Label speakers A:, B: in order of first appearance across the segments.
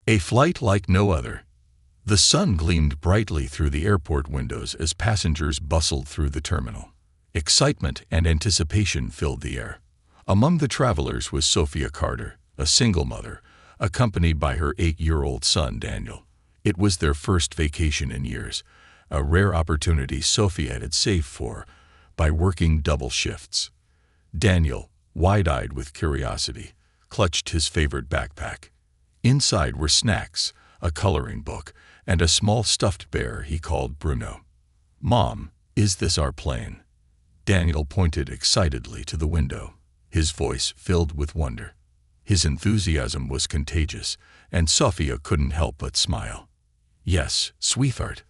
A: A flight like no other. The sun gleamed brightly through the airport windows as passengers bustled through the terminal. Excitement and anticipation filled the air. Among the travelers was Sophia Carter, a single mother, accompanied by her 8-year-old son Daniel. It was their first vacation in years, a rare opportunity Sophia had saved for by working double shifts. Daniel, wide-eyed with curiosity, clutched his favorite backpack. Inside were snacks, a coloring book, and a small stuffed bear he called Bruno. "Mom, is this our plane?" Daniel pointed excitedly to the window, his voice filled with wonder. His enthusiasm was contagious, and Sophia couldn't help but smile. "Yes, sweetheart.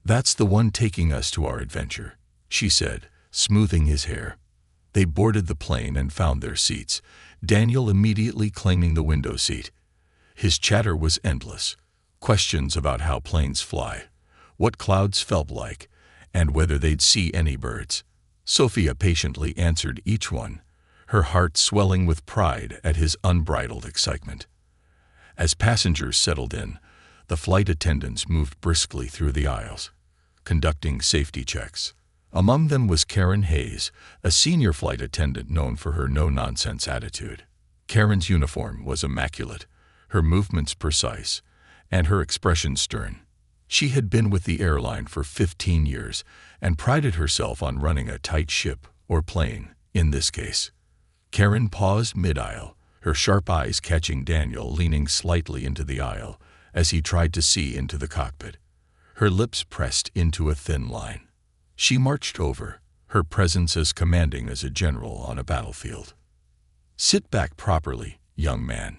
A: That's the one taking us to our adventure," she said, smoothing his hair. They boarded the plane and found their seats, Daniel immediately claiming the window seat. His chatter was endless. Questions about how planes fly, what clouds felt like, and whether they'd see any birds. Sophia patiently answered each one, her heart swelling with pride at his unbridled excitement. As passengers settled in, the flight attendants moved briskly through the aisles, conducting safety checks. Among them was Karen Hayes, a senior flight attendant known for her no-nonsense attitude. Karen's uniform was immaculate, her movements precise, and her expression stern. She had been with the airline for 15 years and prided herself on running a tight ship, or plane, in this case. Karen paused mid-aisle, her sharp eyes catching Daniel leaning slightly into the aisle as he tried to see into the cockpit. Her lips pressed into a thin line. She marched over, her presence as commanding as a general on a battlefield. "Sit back properly, young man."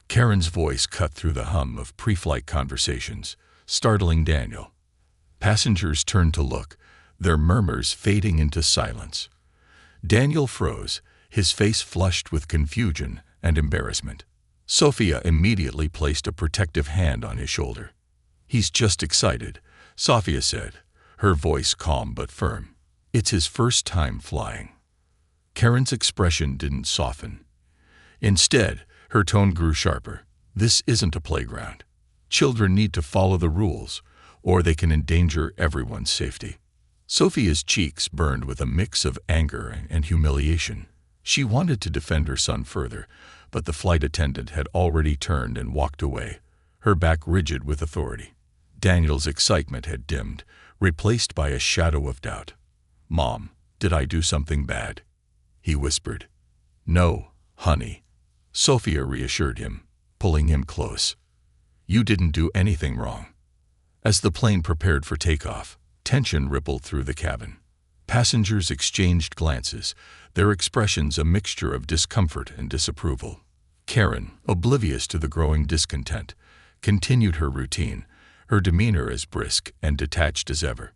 A: Karen's voice cut through the hum of pre-flight conversations, startling Daniel. Passengers turned to look, their murmurs fading into silence. Daniel froze, his face flushed with confusion and embarrassment. Sophia immediately placed a protective hand on his shoulder. "He's just excited," Sophia said, her voice calm but firm. "It's his first time flying." Karen's expression didn't soften. Instead, her tone grew sharper. "This isn't a playground. Children need to follow the rules, or they can endanger everyone's safety." Sophia's cheeks burned with a mix of anger and humiliation. She wanted to defend her son further, but the flight attendant had already turned and walked away, her back rigid with authority. Daniel's excitement had dimmed, replaced by a shadow of doubt. "Mom, did I do something bad?" he whispered. "No, honey," Sophia reassured him, pulling him close. "You didn't do anything wrong." As the plane prepared for takeoff, tension rippled through the cabin. Passengers exchanged glances, their expressions a mixture of discomfort and disapproval. Karen, oblivious to the growing discontent, continued her routine, her demeanor as brisk and detached as ever.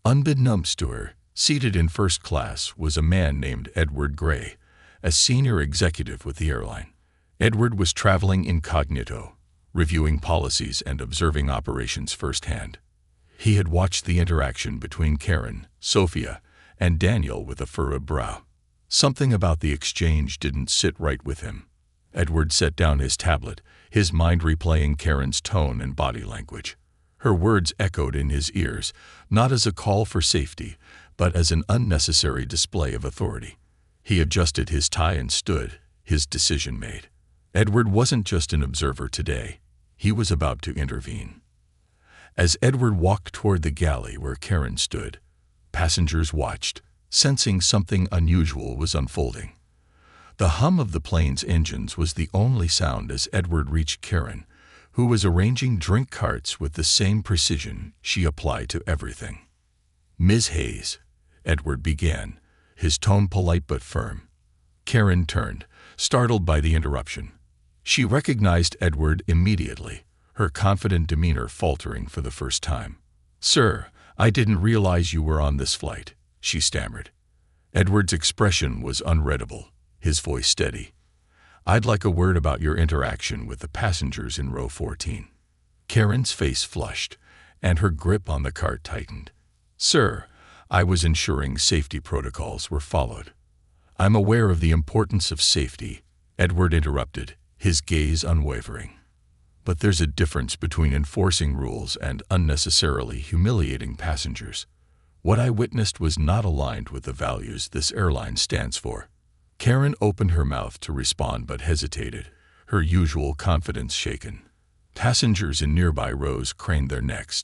A: Unbeknownst to her, seated in first class was a man named Edward Gray, a senior executive with the airline. Edward was traveling incognito, reviewing policies and observing operations firsthand. He had watched the interaction between Karen, Sophia, and Daniel with a furrowed brow. Something about the exchange didn't sit right with him. Edward set down his tablet, his mind replaying Karen's tone and body language. Her words echoed in his ears, not as a call for safety, but as an unnecessary display of authority. He adjusted his tie and stood, his decision made. Edward wasn't just an observer today. He was about to intervene. As Edward walked toward the galley where Karen stood, passengers watched, sensing something unusual was unfolding. The hum of the plane's engines was the only sound as Edward reached Karen, who was arranging drink carts with the same precision she applied to everything. "Ms. Hayes," Edward began, his tone polite but firm. Karen turned, startled by the interruption. She recognized Edward immediately, her confident demeanor faltering for the first time. "Sir, I didn't realize you were on this flight," she stammered. Edward's expression was unreadable, his voice steady. "I'd like a word about your interaction with the passengers in row 14. Karen's face flushed, and her grip on the cart tightened. "Sir, I was ensuring safety protocols were followed." "I'm aware of the importance of safety," Edward interrupted, his gaze unwavering. But there's a difference between enforcing rules and unnecessarily humiliating passengers. What I witnessed was not aligned with the values this airline stands for. Karen opened her mouth to respond but hesitated, her usual confidence shaken. Passengers in nearby rows craned their necks,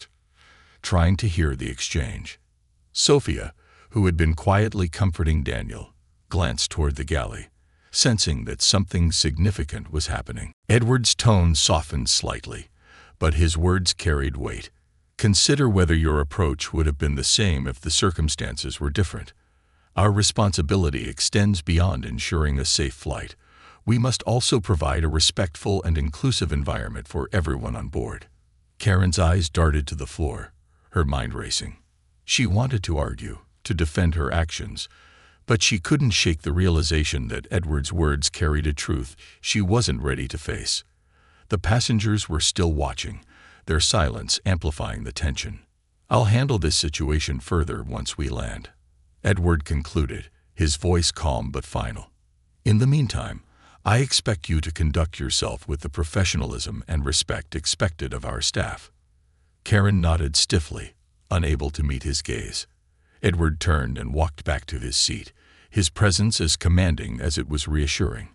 A: trying to hear the exchange. Sophia, who had been quietly comforting Daniel, glanced toward the galley, sensing that something significant was happening. Edward's tone softened slightly, but his words carried weight. Consider whether your approach would have been the same if the circumstances were different. Our responsibility extends beyond ensuring a safe flight. We must also provide a respectful and inclusive environment for everyone on board. Karen's eyes darted to the floor, her mind racing. She wanted to argue, to defend her actions, but she couldn't shake the realization that Edward's words carried a truth she wasn't ready to face. The passengers were still watching, their silence amplifying the tension. "I'll handle this situation further once we land," Edward concluded, his voice calm but final. "In the meantime, I expect you to conduct yourself with the professionalism and respect expected of our staff." Karen nodded stiffly, unable to meet his gaze. Edward turned and walked back to his seat, his presence as commanding as it was reassuring.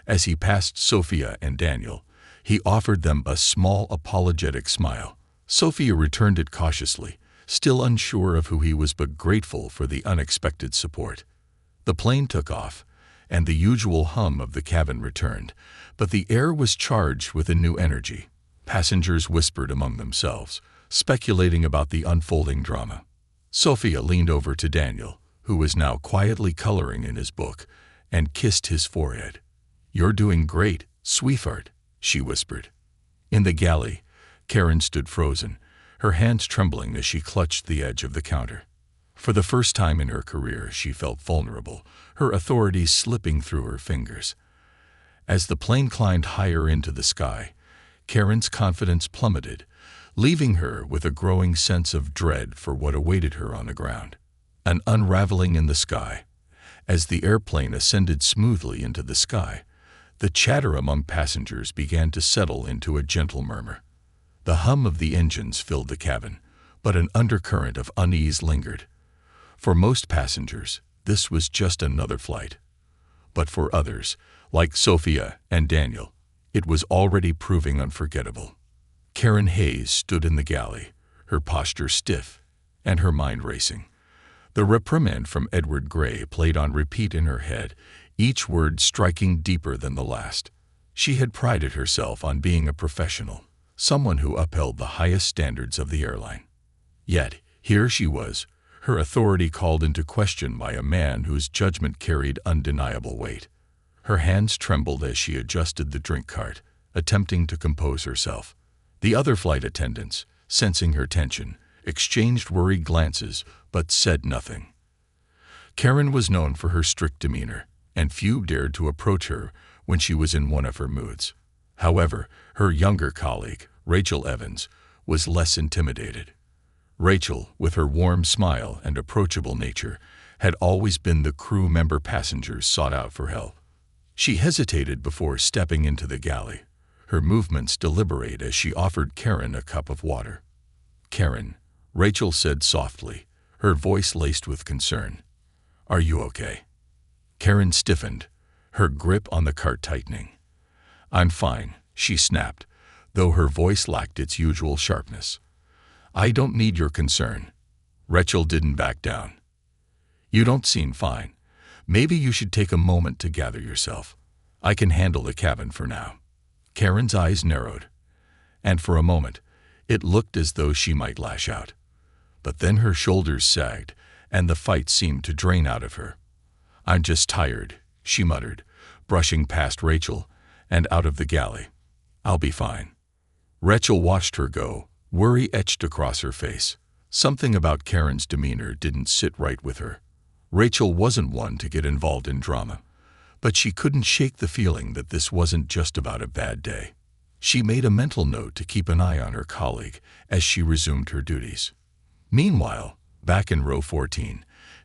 A: As he passed Sophia and Daniel, he offered them a small apologetic smile. Sophia returned it cautiously, still unsure of who he was but grateful for the unexpected support. The plane took off, and the usual hum of the cabin returned, but the air was charged with a new energy. Passengers whispered among themselves, speculating about the unfolding drama. Sophia leaned over to Daniel, who was now quietly coloring in his book, and kissed his forehead. "You're doing great, sweetheart," she whispered. In the galley, Karen stood frozen, her hands trembling as she clutched the edge of the counter. For the first time in her career, she felt vulnerable, her authority slipping through her fingers. As the plane climbed higher into the sky, Karen's confidence plummeted, leaving her with a growing sense of dread for what awaited her on the ground. An unraveling in the sky. As the airplane ascended smoothly into the sky, the chatter among passengers began to settle into a gentle murmur. The hum of the engines filled the cabin, but an undercurrent of unease lingered. For most passengers, this was just another flight. But for others, like Sophia and Daniel, it was already proving unforgettable. Karen Hayes stood in the galley, her posture stiff and her mind racing. The reprimand from Edward Gray played on repeat in her head, each word striking deeper than the last. She had prided herself on being a professional, someone who upheld the highest standards of the airline. Yet, here she was, her authority called into question by a man whose judgment carried undeniable weight. Her hands trembled as she adjusted the drink cart, attempting to compose herself. The other flight attendants, sensing her tension, exchanged worried glances but said nothing. Karen was known for her strict demeanor, and few dared to approach her when she was in one of her moods. However, her younger colleague, Rachel Evans, was less intimidated. Rachel, with her warm smile and approachable nature, had always been the crew member passengers sought out for help. She hesitated before stepping into the galley, her movements deliberate as she offered Karen a cup of water. "Karen," Rachel said softly, her voice laced with concern. "Are you okay?" Karen stiffened, her grip on the cart tightening. "I'm fine," she snapped, though her voice lacked its usual sharpness. "I don't need your concern." Rachel didn't back down. "You don't seem fine. Maybe you should take a moment to gather yourself. I can handle the cabin for now." Karen's eyes narrowed, and for a moment, it looked as though she might lash out. But then her shoulders sagged, and the fight seemed to drain out of her. "I'm just tired," she muttered, brushing past Rachel and out of the galley. "I'll be fine." Rachel watched her go, worry etched across her face. Something about Karen's demeanor didn't sit right with her. Rachel wasn't one to get involved in drama, but she couldn't shake the feeling that this wasn't just about a bad day. She made a mental note to keep an eye on her colleague as she resumed her duties. Meanwhile, back in row 14,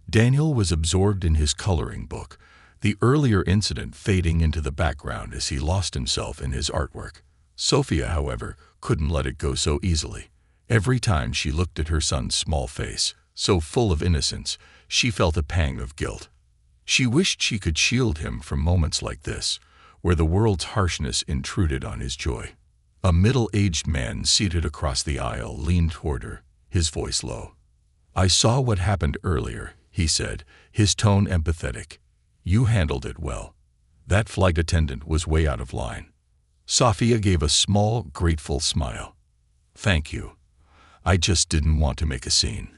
A: Daniel was absorbed in his coloring book, the earlier incident fading into the background as he lost himself in his artwork. Sophia, however, couldn't let it go so easily. Every time she looked at her son's small face, so full of innocence, she felt a pang of guilt. She wished she could shield him from moments like this, where the world's harshness intruded on his joy. A middle-aged man seated across the aisle leaned toward her, his voice low. "I saw what happened earlier," he said, his tone empathetic. "You handled it well. That flight attendant was way out of line." Sophia gave a small, grateful smile. "Thank you. I just didn't want to make a scene.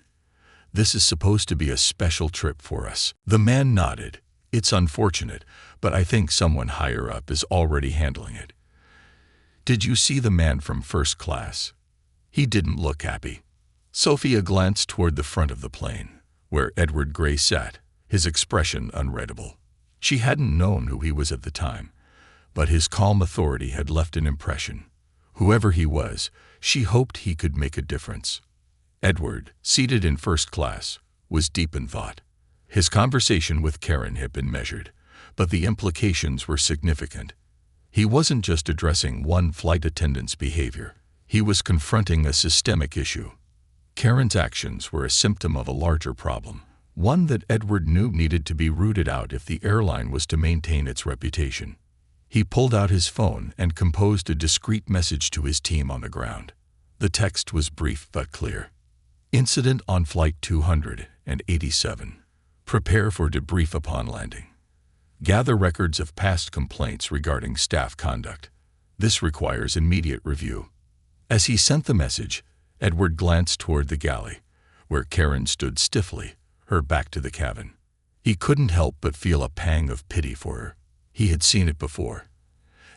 A: This is supposed to be a special trip for us." The man nodded. "It's unfortunate, but I think someone higher up is already handling it." "Did you see the man from first class? He didn't look happy." Sophia glanced toward the front of the plane, where Edward Gray sat, his expression unreadable. She hadn't known who he was at the time, but his calm authority had left an impression. Whoever he was, she hoped he could make a difference. Edward, seated in first class, was deep in thought. His conversation with Karen had been measured, but the implications were significant. He wasn't just addressing one flight attendant's behavior. He was confronting a systemic issue. Karen's actions were a symptom of a larger problem, one that Edward knew needed to be rooted out if the airline was to maintain its reputation. He pulled out his phone and composed a discreet message to his team on the ground. The text was brief but clear. "Incident on Flight 287. Prepare for debrief upon landing. Gather records of past complaints regarding staff conduct. This requires immediate review." As he sent the message, Edward glanced toward the galley, where Karen stood stiffly, her back to the cabin. He couldn't help but feel a pang of pity for her. He had seen it before.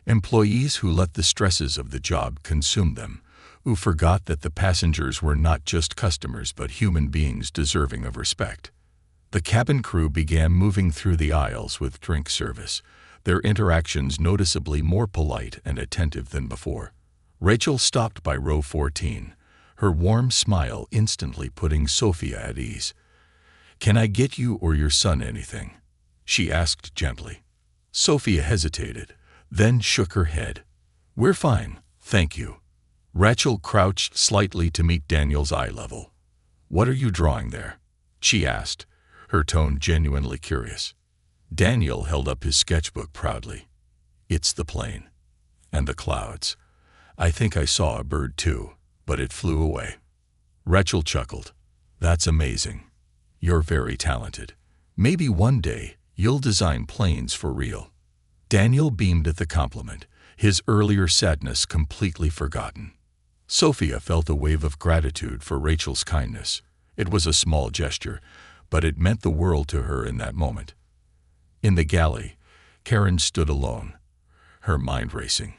A: Employees who let the stresses of the job consume them, who forgot that the passengers were not just customers but human beings deserving of respect. The cabin crew began moving through the aisles with drink service, their interactions noticeably more polite and attentive than before. Rachel stopped by row 14, her warm smile instantly putting Sophia at ease. "Can I get you or your son anything?" she asked gently. Sophia hesitated, then shook her head. "We're fine, thank you." Rachel crouched slightly to meet Daniel's eye level. "What are you drawing there?" she asked, her tone genuinely curious. Daniel held up his sketchbook proudly. "It's the plane. And the clouds. I think I saw a bird too, but it flew away." Rachel chuckled. "That's amazing. You're very talented. Maybe one day you'll design planes for real." Daniel beamed at the compliment, his earlier sadness completely forgotten. Sophia felt a wave of gratitude for Rachel's kindness. It was a small gesture, but it meant the world to her in that moment. In the galley, Karen stood alone, her mind racing.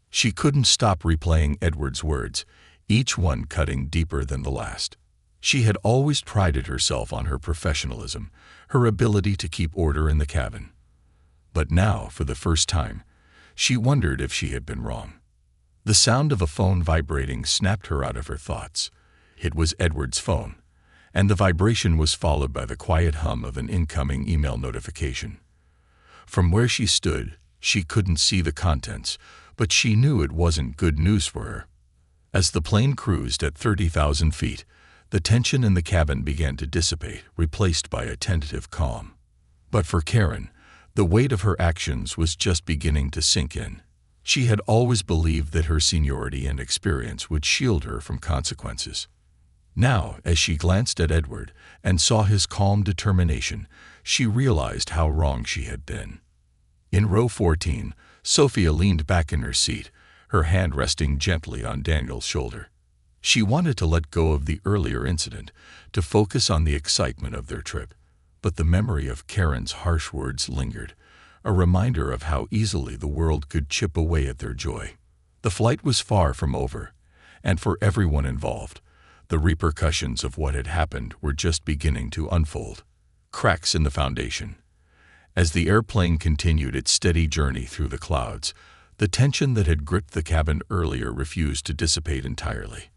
A: She couldn't stop replaying Edward's words, each one cutting deeper than the last. She had always prided herself on her professionalism, her ability to keep order in the cabin. But now, for the first time, she wondered if she had been wrong. The sound of a phone vibrating snapped her out of her thoughts. It was Edward's phone, and the vibration was followed by the quiet hum of an incoming email notification. From where she stood, she couldn't see the contents, but she knew it wasn't good news for her. As the plane cruised at 30,000 feet, the tension in the cabin began to dissipate, replaced by a tentative calm. But for Karen, the weight of her actions was just beginning to sink in. She had always believed that her seniority and experience would shield her from consequences. Now, as she glanced at Edward and saw his calm determination, she realized how wrong she had been. In row 14, Sophia leaned back in her seat, her hand resting gently on Daniel's shoulder. She wanted to let go of the earlier incident, to focus on the excitement of their trip, but the memory of Karen's harsh words lingered, a reminder of how easily the world could chip away at their joy. The flight was far from over, and for everyone involved, the repercussions of what had happened were just beginning to unfold. Cracks in the foundation. As the airplane continued its steady journey through the clouds, the tension that had gripped the cabin earlier refused to dissipate entirely.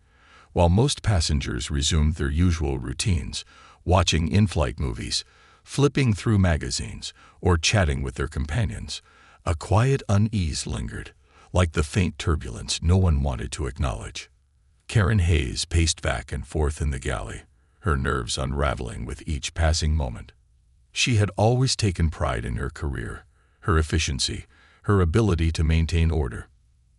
A: While most passengers resumed their usual routines, watching in-flight movies, flipping through magazines, or chatting with their companions, a quiet unease lingered, like the faint turbulence no one wanted to acknowledge. Karen Hayes paced back and forth in the galley, her nerves unraveling with each passing moment. She had always taken pride in her career, her efficiency, her ability to maintain order.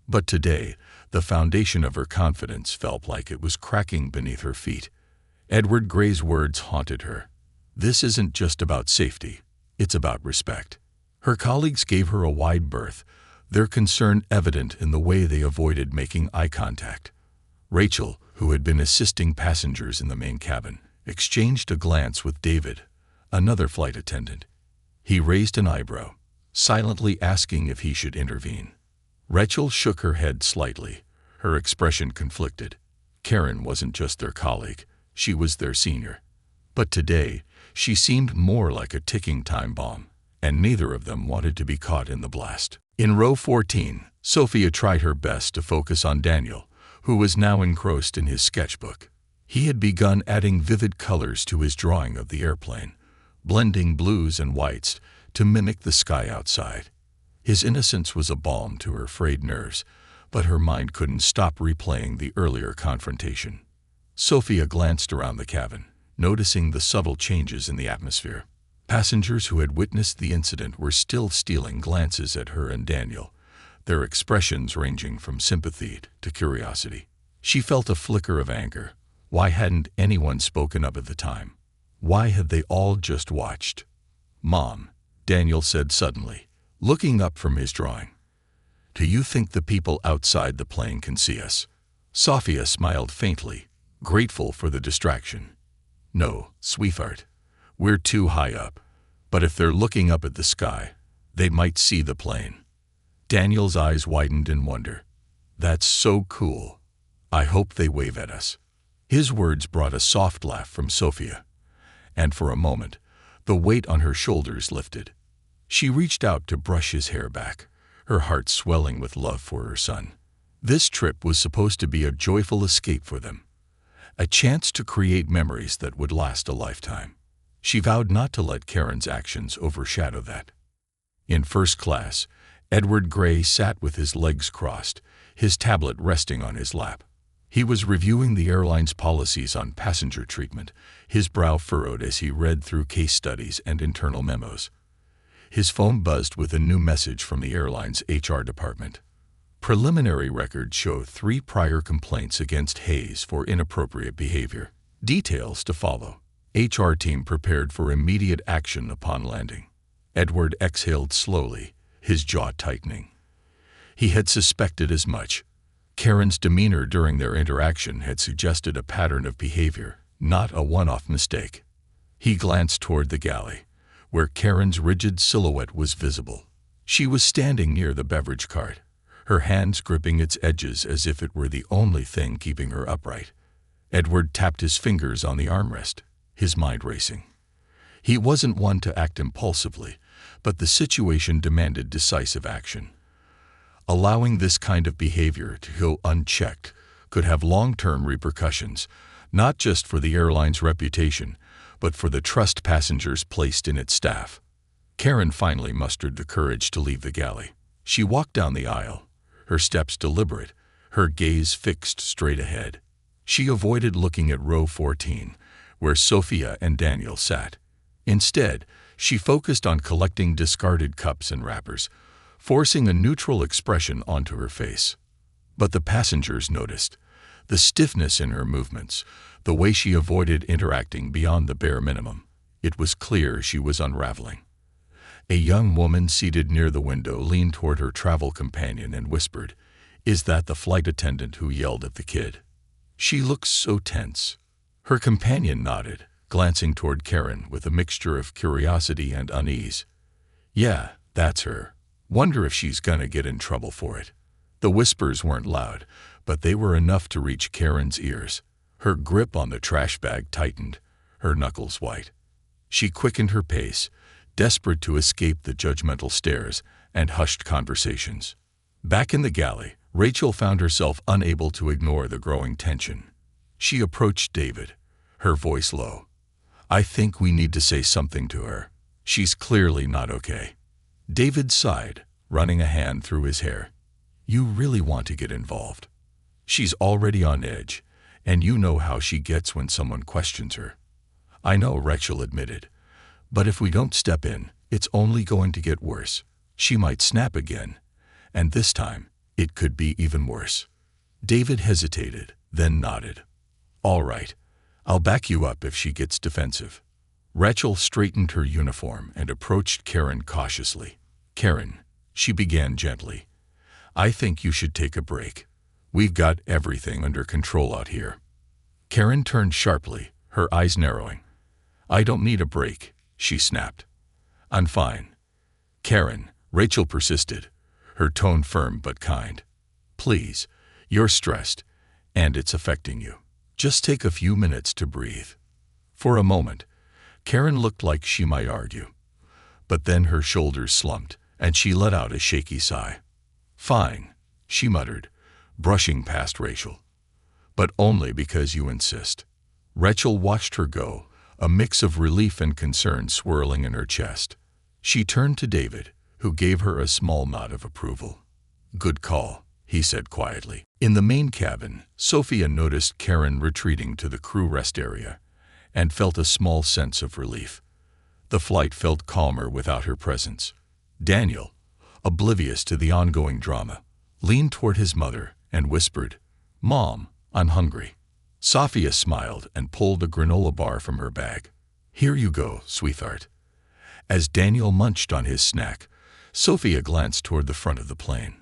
A: But today, the foundation of her confidence felt like it was cracking beneath her feet. Edward Gray's words haunted her. This isn't just about safety, it's about respect. Her colleagues gave her a wide berth, their concern evident in the way they avoided making eye contact. Rachel, who had been assisting passengers in the main cabin, exchanged a glance with David, another flight attendant. He raised an eyebrow, silently asking if he should intervene. Rachel shook her head slightly, her expression conflicted. Karen wasn't just their colleague, she was their senior. But today, she seemed more like a ticking time bomb, and neither of them wanted to be caught in the blast. In row 14, Sophia tried her best to focus on Daniel, who was now engrossed in his sketchbook. He had begun adding vivid colors to his drawing of the airplane, blending blues and whites to mimic the sky outside. His innocence was a balm to her frayed nerves, but her mind couldn't stop replaying the earlier confrontation. Sophia glanced around the cabin, noticing the subtle changes in the atmosphere. Passengers who had witnessed the incident were still stealing glances at her and Daniel, their expressions ranging from sympathy to curiosity. She felt a flicker of anger. Why hadn't anyone spoken up at the time? Why had they all just watched? "Mom," Daniel said suddenly, looking up from his drawing. "Do you think the people outside the plane can see us?" Sophia smiled faintly, grateful for the distraction. "No, sweetheart. We're too high up. But if they're looking up at the sky, they might see the plane." Daniel's eyes widened in wonder. "That's so cool. I hope they wave at us." His words brought a soft laugh from Sophia, and for a moment, the weight on her shoulders lifted. She reached out to brush his hair back, her heart swelling with love for her son. This trip was supposed to be a joyful escape for them, a chance to create memories that would last a lifetime. She vowed not to let Karen's actions overshadow that. In first class, Edward Gray sat with his legs crossed, his tablet resting on his lap. He was reviewing the airline's policies on passenger treatment, his brow furrowed as he read through case studies and internal memos. His phone buzzed with a new message from the airline's HR department. Preliminary records show 3 prior complaints against Hayes for inappropriate behavior. Details to follow. HR team prepared for immediate action upon landing. Edward exhaled slowly, his jaw tightening. He had suspected as much. Karen's demeanor during their interaction had suggested a pattern of behavior, not a one-off mistake. He glanced toward the galley, where Karen's rigid silhouette was visible. She was standing near the beverage cart, her hands gripping its edges as if it were the only thing keeping her upright. Edward tapped his fingers on the armrest, his mind racing. He wasn't one to act impulsively, but the situation demanded decisive action. Allowing this kind of behavior to go unchecked could have long-term repercussions, not just for the airline's reputation, but for the trust passengers placed in its staff. Karen finally mustered the courage to leave the galley. She walked down the aisle, her steps deliberate, her gaze fixed straight ahead. She avoided looking at row 14, where Sophia and Daniel sat. Instead, she focused on collecting discarded cups and wrappers, forcing a neutral expression onto her face. But the passengers noticed the stiffness in her movements, the way she avoided interacting beyond the bare minimum. It was clear she was unraveling. A young woman seated near the window leaned toward her travel companion and whispered, "Is that the flight attendant who yelled at the kid?" She looked so tense. Her companion nodded, glancing toward Karen with a mixture of curiosity and unease. "Yeah, that's her. Wonder if she's gonna get in trouble for it." The whispers weren't loud, but they were enough to reach Karen's ears. Her grip on the trash bag tightened, her knuckles white. She quickened her pace, desperate to escape the judgmental stares and hushed conversations. Back in the galley, Rachel found herself unable to ignore the growing tension. She approached David, her voice low. "I think we need to say something to her. She's clearly not okay." David sighed, running a hand through his hair. You really want to get involved. She's already on edge, and you know how she gets when someone questions her. I know, Rachel admitted, but if we don't step in, it's only going to get worse. She might snap again, and this time, it could be even worse. David hesitated, then nodded. All right, I'll back you up if she gets defensive. Rachel straightened her uniform and approached Karen cautiously. Karen, she began gently, I think you should take a break. We've got everything under control out here. Karen turned sharply, her eyes narrowing. I don't need a break, she snapped. I'm fine. Karen, Rachel persisted, her tone firm but kind. Please, you're stressed, and it's affecting you. Just take a few minutes to breathe. For a moment, Karen looked like she might argue. But then her shoulders slumped, and she let out a shaky sigh. Fine, she muttered, brushing past Rachel. But only because you insist. Rachel watched her go, a mix of relief and concern swirling in her chest. She turned to David, who gave her a small nod of approval. Good call, he said quietly. In the main cabin, Sophia noticed Karen retreating to the crew rest area and felt a small sense of relief. The flight felt calmer without her presence. Daniel, oblivious to the ongoing drama, leaned toward his mother and whispered, Mom, I'm hungry. Sophia smiled and pulled a granola bar from her bag. Here you go, sweetheart. As Daniel munched on his snack, Sophia glanced toward the front of the plane.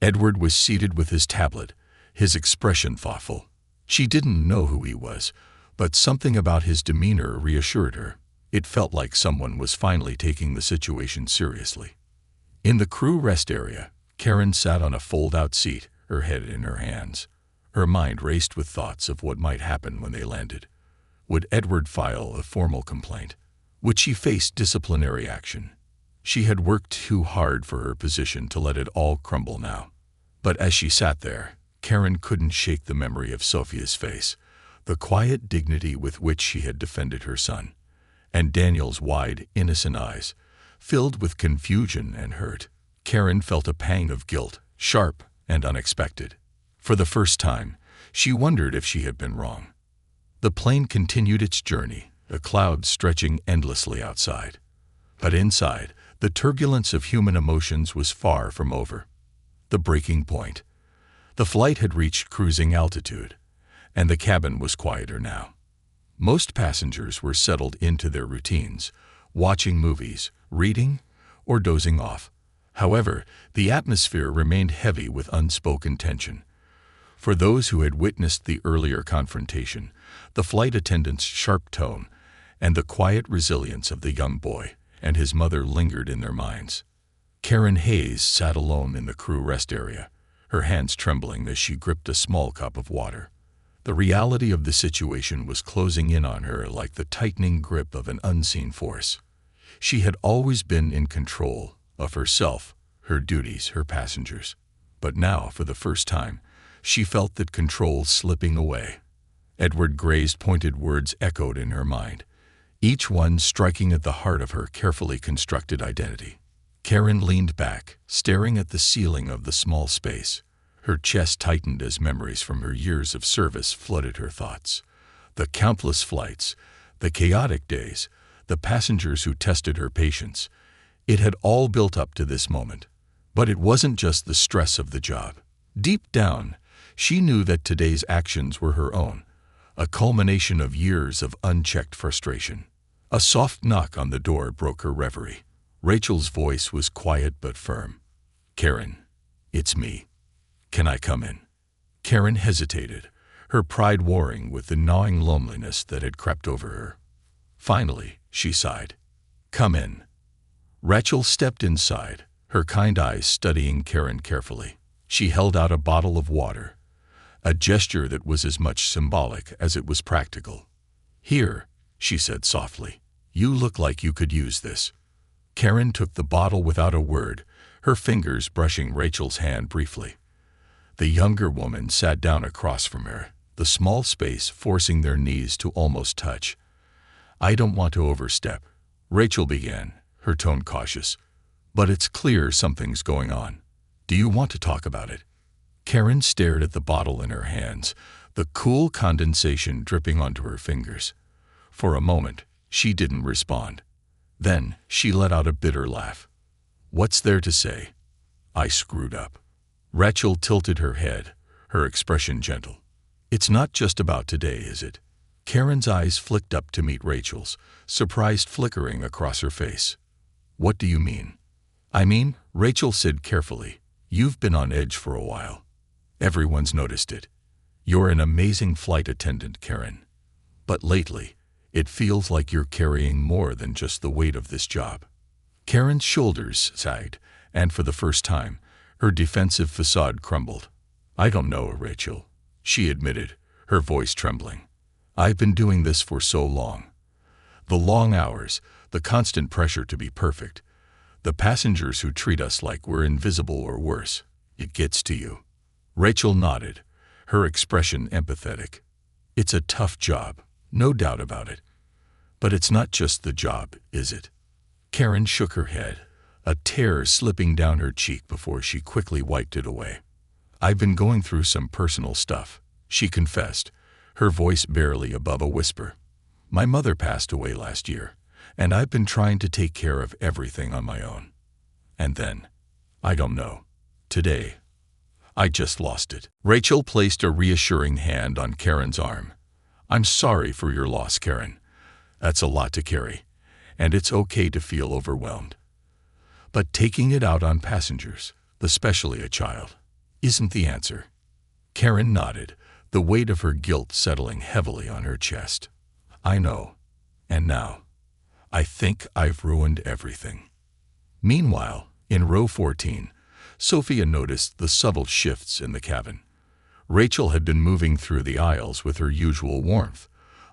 A: Edward was seated with his tablet, his expression thoughtful. She didn't know who he was, but something about his demeanor reassured her. It felt like someone was finally taking the situation seriously. In the crew rest area, Karen sat on a fold-out seat, her head in her hands. Her mind raced with thoughts of what might happen when they landed. Would Edward file a formal complaint? Would she face disciplinary action? She had worked too hard for her position to let it all crumble now. But as she sat there, Karen couldn't shake the memory of Sophia's face, the quiet dignity with which she had defended her son, and Daniel's wide, innocent eyes, filled with confusion and hurt. Karen felt a pang of guilt, sharp and unexpected. For the first time, she wondered if she had been wrong. The plane continued its journey, a cloud stretching endlessly outside. But inside, the turbulence of human emotions was far from over. The breaking point. The flight had reached cruising altitude, and the cabin was quieter now. Most passengers were settled into their routines, watching movies, reading, or dozing off. However, the atmosphere remained heavy with unspoken tension. For those who had witnessed the earlier confrontation, the flight attendant's sharp tone, and the quiet resilience of the young boy and his mother lingered in their minds. Karen Hayes sat alone in the crew rest area, her hands trembling as she gripped a small cup of water. The reality of the situation was closing in on her like the tightening grip of an unseen force. She had always been in control of herself, her duties, her passengers. But now, for the first time, she felt that control slipping away. Edward Gray's pointed words echoed in her mind, each one striking at the heart of her carefully constructed identity. Karen leaned back, staring at the ceiling of the small space. Her chest tightened as memories from her years of service flooded her thoughts. The countless flights, the chaotic days, the passengers who tested her patience. It had all built up to this moment. But it wasn't just the stress of the job. Deep down, she knew that today's actions were her own, a culmination of years of unchecked frustration. A soft knock on the door broke her reverie. Rachel's voice was quiet but firm. Karen, it's me. Can I come in? Karen hesitated, her pride warring with the gnawing loneliness that had crept over her. Finally, she sighed. Come in. Rachel stepped inside, her kind eyes studying Karen carefully. She held out a bottle of water, a gesture that was as much symbolic as it was practical. Here, she said softly, you look like you could use this. Karen took the bottle without a word, her fingers brushing Rachel's hand briefly. The younger woman sat down across from her, the small space forcing their knees to almost touch. I don't want to overstep, Rachel began, her tone cautious. But it's clear something's going on. Do you want to talk about it? Karen stared at the bottle in her hands, the cool condensation dripping onto her fingers. For a moment, she didn't respond. Then, she let out a bitter laugh. What's there to say? I screwed up. Rachel tilted her head, her expression gentle. It's not just about today, is it? Karen's eyes flicked up to meet Rachel's, surprise flickering across her face. What do you mean? I mean, Rachel said carefully, you've been on edge for a while. Everyone's noticed it. You're an amazing flight attendant, Karen. But lately, it feels like you're carrying more than just the weight of this job. Karen's shoulders sagged, and for the first time, her defensive facade crumbled. I don't know, Rachel, she admitted, her voice trembling. I've been doing this for so long. The long hours, the constant pressure to be perfect, the passengers who treat us like we're invisible or worse, it gets to you. Rachel nodded, her expression empathetic. It's a tough job, no doubt about it. But it's not just the job, is it? Karen shook her head, a tear slipping down her cheek before she quickly wiped it away. I've been going through some personal stuff, she confessed, her voice barely above a whisper. My mother passed away last year, and I've been trying to take care of everything on my own. And then, I don't know, today, I just lost it. Rachel placed a reassuring hand on Karen's arm. I'm sorry for your loss, Karen. That's a lot to carry, and it's okay to feel overwhelmed. But taking it out on passengers, especially a child, isn't the answer. Karen nodded, the weight of her guilt settling heavily on her chest. I know. And now, I think I've ruined everything. Meanwhile, in row 14, Sophia noticed the subtle shifts in the cabin. Rachel had been moving through the aisles with her usual warmth,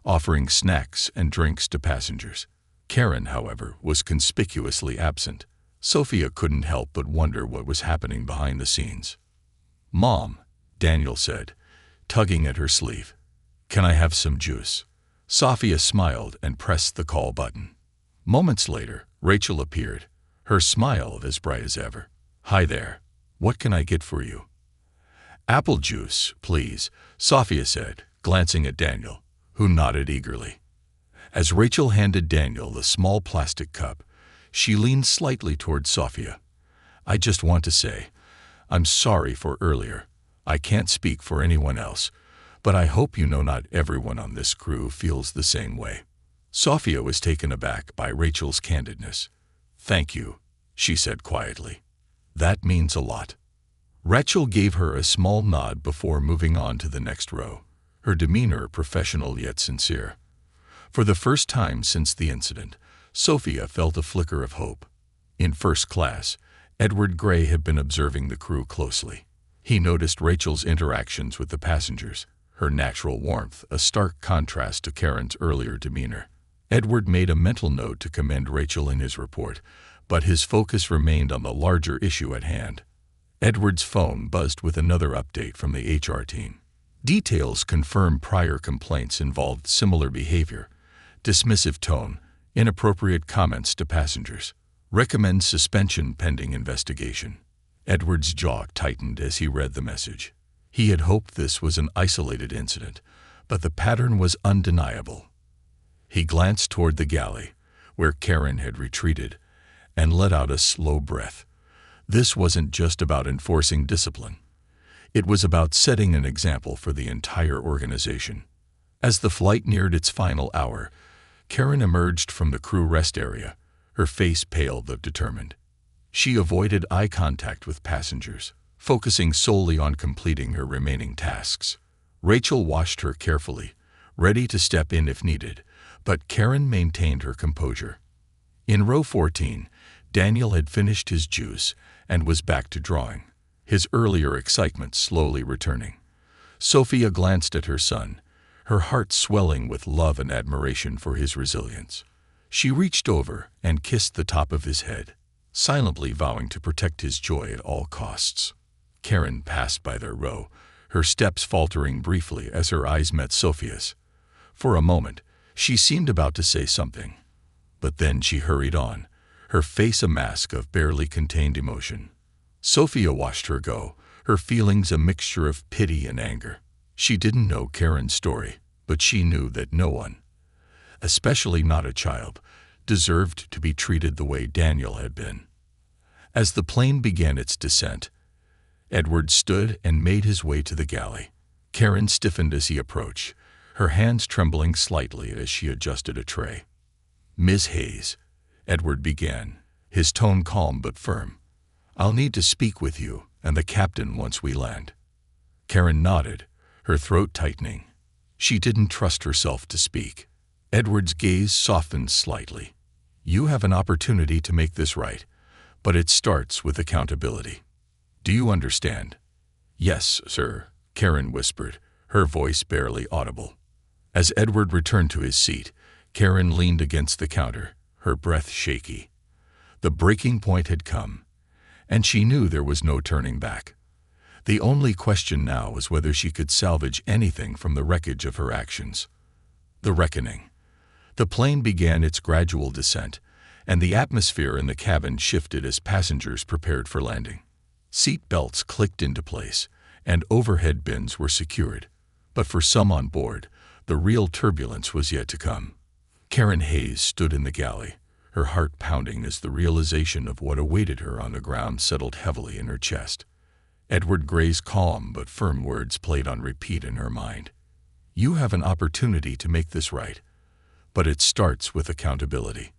A: offering snacks and drinks to passengers. Karen, however, was conspicuously absent. Sophia couldn't help but wonder what was happening behind the scenes. Mom, Daniel said, tugging at her sleeve. Can I have some juice? Sophia smiled and pressed the call button. Moments later, Rachel appeared, her smile as bright as ever. Hi there. What can I get for you? Apple juice, please, Sophia said, glancing at Daniel, who nodded eagerly. As Rachel handed Daniel the small plastic cup, she leaned slightly toward Sophia. I just want to say, I'm sorry for earlier. I can't speak for anyone else, but I hope you know not everyone on this crew feels the same way. Sophia was taken aback by Rachel's candidness. Thank you, she said quietly. That means a lot. Rachel gave her a small nod before moving on to the next row, her demeanor professional yet sincere. For the first time since the incident, Sophia felt a flicker of hope. In first class, Edward Gray had been observing the crew closely. He noticed Rachel's interactions with the passengers, her natural warmth a stark contrast to Karen's earlier demeanor. Edward made a mental note to commend Rachel in his report, but his focus remained on the larger issue at hand. Edward's phone buzzed with another update from the HR team. Details confirmed prior complaints involved similar behavior, dismissive tone, inappropriate comments to passengers. Recommend suspension pending investigation. Edward's jaw tightened as he read the message. He had hoped this was an isolated incident, but the pattern was undeniable. He glanced toward the galley, where Karen had retreated, and let out a slow breath. This wasn't just about enforcing discipline. It was about setting an example for the entire organization. As the flight neared its final hour, Karen emerged from the crew rest area, her face pale but determined. She avoided eye contact with passengers, focusing solely on completing her remaining tasks. Rachel watched her carefully, ready to step in if needed, but Karen maintained her composure. In row 14, Daniel had finished his juice and was back to drawing, his earlier excitement slowly returning. Sophia glanced at her son, her heart swelling with love and admiration for his resilience. She reached over and kissed the top of his head, silently vowing to protect his joy at all costs. Karen passed by their row, her steps faltering briefly as her eyes met Sophia's. For a moment, she seemed about to say something, but then she hurried on, her face a mask of barely contained emotion. Sophia watched her go, her feelings a mixture of pity and anger. She didn't know Karen's story, but she knew that no one, especially not a child, deserved to be treated the way Daniel had been. As the plane began its descent, Edward stood and made his way to the galley. Karen stiffened as he approached, her hands trembling slightly as she adjusted a tray. "Miss Hayes," Edward began, his tone calm but firm. "I'll need to speak with you and the captain once we land." Karen nodded, her throat tightening. She didn't trust herself to speak. Edward's gaze softened slightly. "You have an opportunity to make this right, but it starts with accountability. Do you understand?" "Yes, sir," Karen whispered, her voice barely audible. As Edward returned to his seat, Karen leaned against the counter, her breath shaky. The breaking point had come, and she knew there was no turning back. The only question now was whether she could salvage anything from the wreckage of her actions. The reckoning. The plane began its gradual descent, and the atmosphere in the cabin shifted as passengers prepared for landing. Seat belts clicked into place, and overhead bins were secured. But for some on board, the real turbulence was yet to come. Karen Hayes stood in the galley, her heart pounding as the realization of what awaited her on the ground settled heavily in her chest. Edward Gray's calm but firm words played on repeat in her mind. "You have an opportunity to make this right, but it starts with accountability."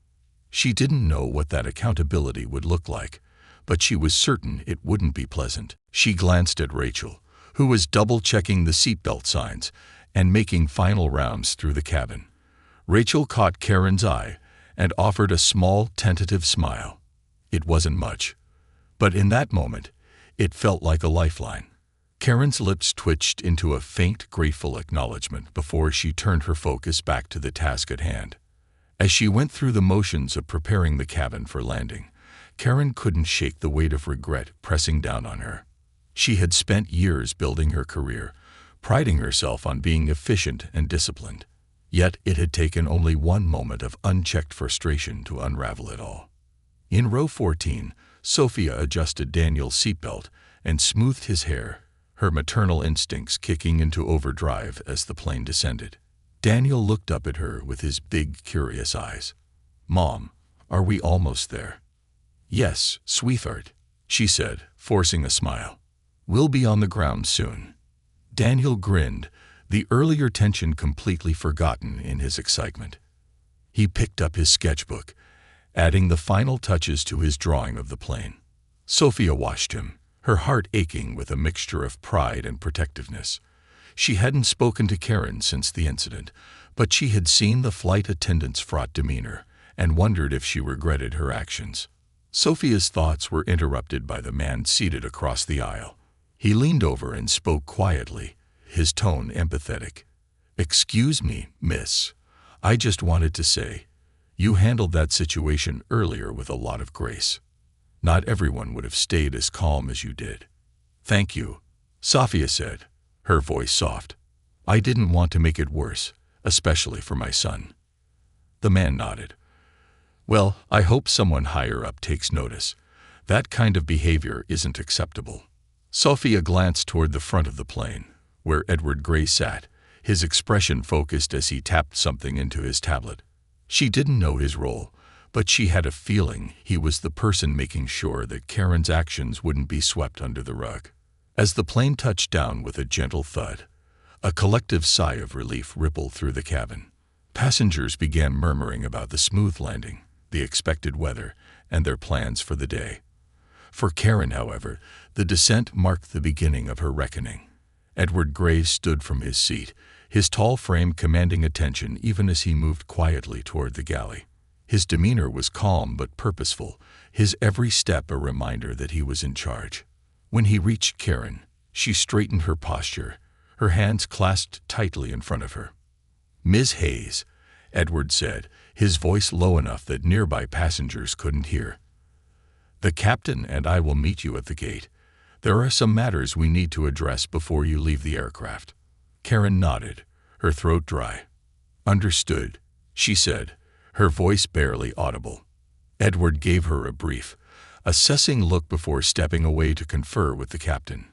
A: She didn't know what that accountability would look like, but she was certain it wouldn't be pleasant. She glanced at Rachel, who was double-checking the seatbelt signs and making final rounds through the cabin. Rachel caught Karen's eye and offered a small, tentative smile. It wasn't much, but in that moment, it felt like a lifeline. Karen's lips twitched into a faint, grateful acknowledgement before she turned her focus back to the task at hand. As she went through the motions of preparing the cabin for landing, Karen couldn't shake the weight of regret pressing down on her. She had spent years building her career, priding herself on being efficient and disciplined. Yet it had taken only one moment of unchecked frustration to unravel it all. In row 14, Sophia adjusted Daniel's seatbelt and smoothed his hair, her maternal instincts kicking into overdrive as the plane descended. Daniel looked up at her with his big, curious eyes. "Mom, are we almost there?" "Yes, sweetheart," she said, forcing a smile. "We'll be on the ground soon." Daniel grinned, the earlier tension completely forgotten in his excitement. He picked up his sketchbook, adding the final touches to his drawing of the plane. Sophia watched him, her heart aching with a mixture of pride and protectiveness. She hadn't spoken to Karen since the incident, but she had seen the flight attendant's fraught demeanor and wondered if she regretted her actions. Sophia's thoughts were interrupted by the man seated across the aisle. He leaned over and spoke quietly, his tone empathetic. "Excuse me, miss. I just wanted to say, you handled that situation earlier with a lot of grace. Not everyone would have stayed as calm as you did." "Thank you," Sophia said, her voice soft. "I didn't want to make it worse, especially for my son." The man nodded. "Well, I hope someone higher up takes notice. That kind of behavior isn't acceptable." Sophia glanced toward the front of the plane, where Edward Gray sat, his expression focused as he tapped something into his tablet. She didn't know his role, but she had a feeling he was the person making sure that Karen's actions wouldn't be swept under the rug. As the plane touched down with a gentle thud, a collective sigh of relief rippled through the cabin. Passengers began murmuring about the smooth landing, the expected weather, and their plans for the day. For Karen, however, the descent marked the beginning of her reckoning. Edward Gray stood from his seat, his tall frame commanding attention even as he moved quietly toward the galley. His demeanor was calm but purposeful, his every step a reminder that he was in charge. When he reached Karen, she straightened her posture, her hands clasped tightly in front of her. "Ms. Hayes," Edward said, his voice low enough that nearby passengers couldn't hear. "The captain and I will meet you at the gate. There are some matters we need to address before you leave the aircraft." Karen nodded, her throat dry. "Understood," she said, her voice barely audible. Edward gave her a brief, assessing look before stepping away to confer with the captain.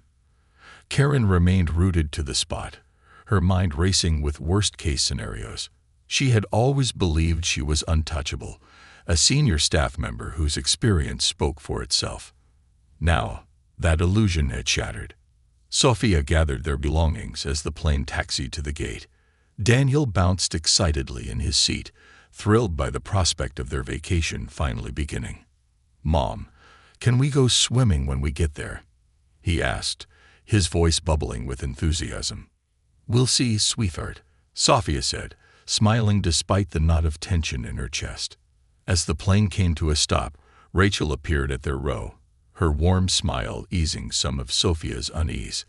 A: Karen remained rooted to the spot, her mind racing with worst-case scenarios. She had always believed she was untouchable, a senior staff member whose experience spoke for itself. Now, that illusion had shattered. Sophia gathered their belongings as the plane taxied to the gate. Daniel bounced excitedly in his seat, thrilled by the prospect of their vacation finally beginning. "Mom, can we go swimming when we get there?" he asked, his voice bubbling with enthusiasm. "We'll see, sweetheart," Sophia said, smiling despite the knot of tension in her chest. As the plane came to a stop, Rachel appeared at their row, her warm smile easing some of Sophia's unease.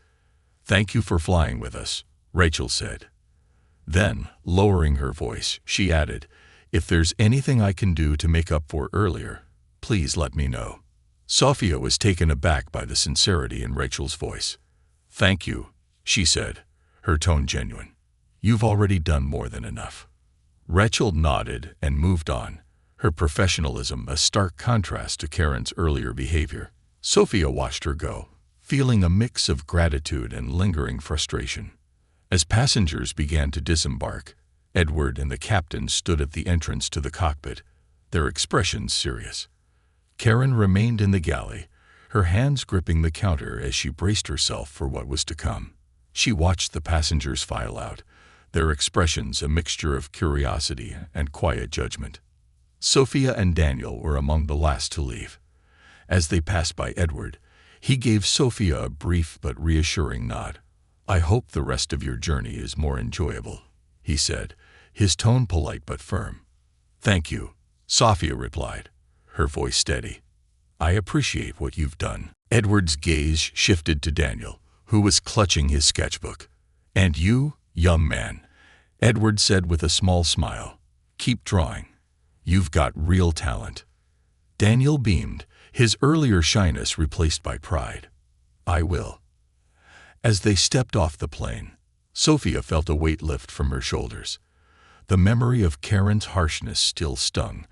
A: "Thank you for flying with us," Rachel said. Then, lowering her voice, she added, "If there's anything I can do to make up for earlier, please let me know." Sophia was taken aback by the sincerity in Rachel's voice. "Thank you," she said, her tone genuine. "You've already done more than enough." Rachel nodded and moved on, her professionalism a stark contrast to Karen's earlier behavior. Sophia watched her go, feeling a mix of gratitude and lingering frustration. As passengers began to disembark, Edward and the captain stood at the entrance to the cockpit, their expressions serious. Karen remained in the galley, her hands gripping the counter as she braced herself for what was to come. She watched the passengers file out, their expressions a mixture of curiosity and quiet judgment. Sophia and Daniel were among the last to leave. As they passed by Edward, he gave Sophia a brief but reassuring nod. "I hope the rest of your journey is more enjoyable," he said, his tone polite but firm. "Thank you," Sophia replied, her voice steady. "I appreciate what you've done." Edward's gaze shifted to Daniel, who was clutching his sketchbook. "And you, young man," Edward said with a small smile, "keep drawing. You've got real talent." Daniel beamed, his earlier shyness replaced by pride. "I will." As they stepped off the plane, Sophia felt a weight lift from her shoulders. The memory of Karen's harshness still stung,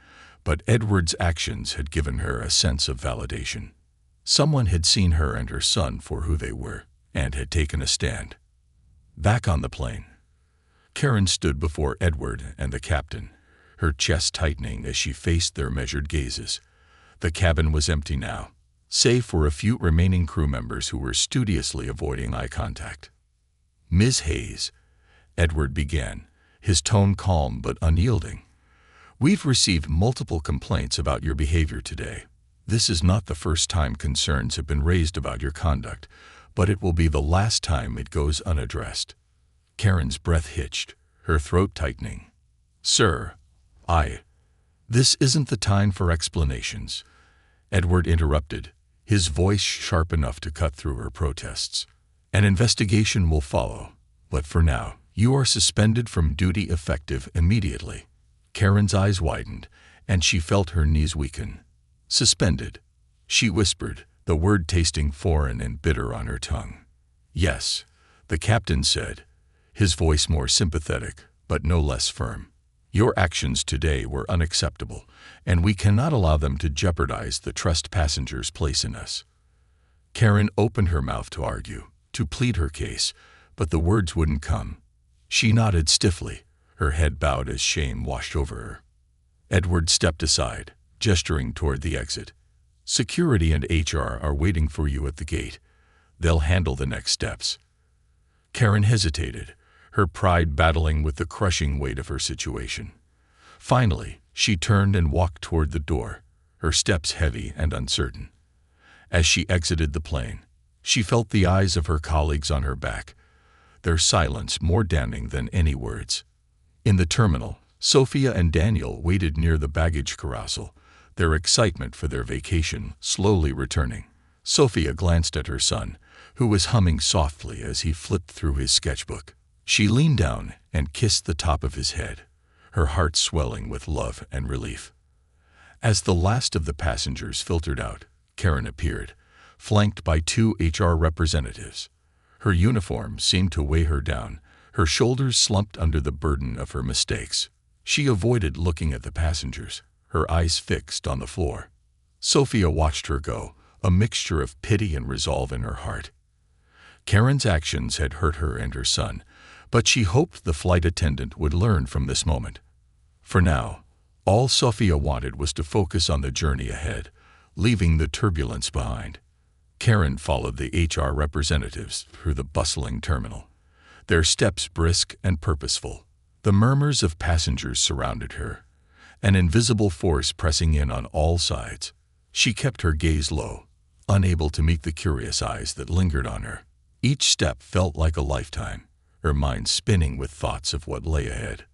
A: but Edward's actions had given her a sense of validation. Someone had seen her and her son for who they were, and had taken a stand. Back on the plane, Karen stood before Edward and the captain, her chest tightening as she faced their measured gazes. The cabin was empty now, save for a few remaining crew members who were studiously avoiding eye contact. "Ms. Hayes," Edward began, his tone calm but unyielding, "we've received multiple complaints about your behavior today. This is not the first time concerns have been raised about your conduct, but it will be the last time it goes unaddressed." Karen's breath hitched, her throat tightening. "Sir, This isn't the time for explanations," Edward interrupted, his voice sharp enough to cut through her protests. "An investigation will follow, but for now, you are suspended from duty effective immediately." Karen's eyes widened, and she felt her knees weaken. "Suspended," she whispered, the word tasting foreign and bitter on her tongue. "Yes," the captain said, his voice more sympathetic, but no less firm. "Your actions today were unacceptable, and we cannot allow them to jeopardize the trust passengers place in us." Karen opened her mouth to argue, to plead her case, but the words wouldn't come. She nodded stiffly, her head bowed as shame washed over her. Edward stepped aside, gesturing toward the exit. "Security and HR are waiting for you at the gate. They'll handle the next steps." Karen hesitated, her pride battling with the crushing weight of her situation. Finally, she turned and walked toward the door, her steps heavy and uncertain. As she exited the plane, she felt the eyes of her colleagues on her back, their silence more damning than any words. In the terminal, Sophia and Daniel waited near the baggage carousel, their excitement for their vacation slowly returning. Sophia glanced at her son, who was humming softly as he flipped through his sketchbook. She leaned down and kissed the top of his head, her heart swelling with love and relief. As the last of the passengers filtered out, Karen appeared, flanked by 2 HR representatives. Her uniform seemed to weigh her down, her shoulders slumped under the burden of her mistakes. She avoided looking at the passengers, her eyes fixed on the floor. Sophia watched her go, a mixture of pity and resolve in her heart. Karen's actions had hurt her and her son, but she hoped the flight attendant would learn from this moment. For now, all Sophia wanted was to focus on the journey ahead, leaving the turbulence behind. Karen followed the HR representatives through the bustling terminal, their steps brisk and purposeful. The murmurs of passengers surrounded her, an invisible force pressing in on all sides. She kept her gaze low, unable to meet the curious eyes that lingered on her. Each step felt like a lifetime, her mind spinning with thoughts of what lay ahead.